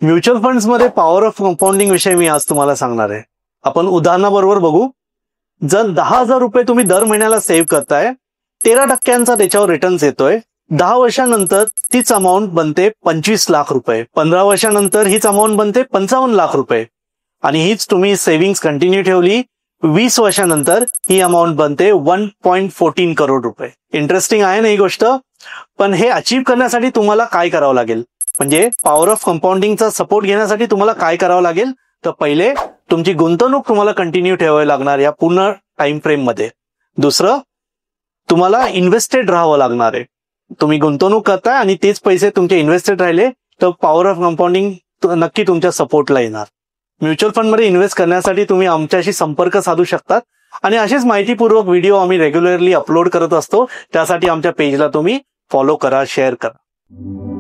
Mutual funds मध्ये power of compounding विषयी मी आज तुम्हाला सांगणार आहे. आपण उदाहरणाबरोबर बघू. जर 10,000 रुपये तुम्ही दर महिन्याला सेव्ह करताय, 13% त्याच्यावर रिटर्न्स येतोय. 10 वर्षानंतर तीच अमाऊंट बनते 25 लाख रुपये. 15 वर्षानंतर हीच अमाऊंट बनते 55 लाख रुपये. आणि हीच तुम्ही सेव्हिंग्स कंटिन्यू ठेवली, 20 वर्षानंतर ही अमाऊंट बनते 1.14 करोड रुपये. इंटरेस्टिंग आहे ना ही गोष्ट. पण हे अचीव्ह करण्यासाठी तुम्हाला काय करावं लागेल, म्हणजे पॉवर ऑफ कंपाऊंडिंगचा सपोर्ट घेण्यासाठी तुम्हाला काय करावं लागेल, तर पहिले तुमची गुंतवणूक तुम्हाला कंटिन्यू ठेवावी लागणार या पूर्ण टाइम फ्रेम मध्ये. दुसरं, तुम्हाला इन्व्हेस्टेड राहावं लागणार आहे. तुम्ही गुंतवणूक करताय आणि तेच पैसे तुमचे इन्व्हेस्टेड राहिले तर पॉवर ऑफ कंपाऊंडिंग नक्की तुमच्या सपोर्टला येणार. म्युच्युअल फंड मध्ये इन्व्हेस्ट करण्यासाठी तुम्ही आमच्याशी संपर्क साधू शकतात आणि असेच माहितीपूर्वक व्हिडिओ आम्ही रेग्युलरली अपलोड करत असतो. त्यासाठी आमच्या पेजला तुम्ही फॉलो करा, शेअर करा.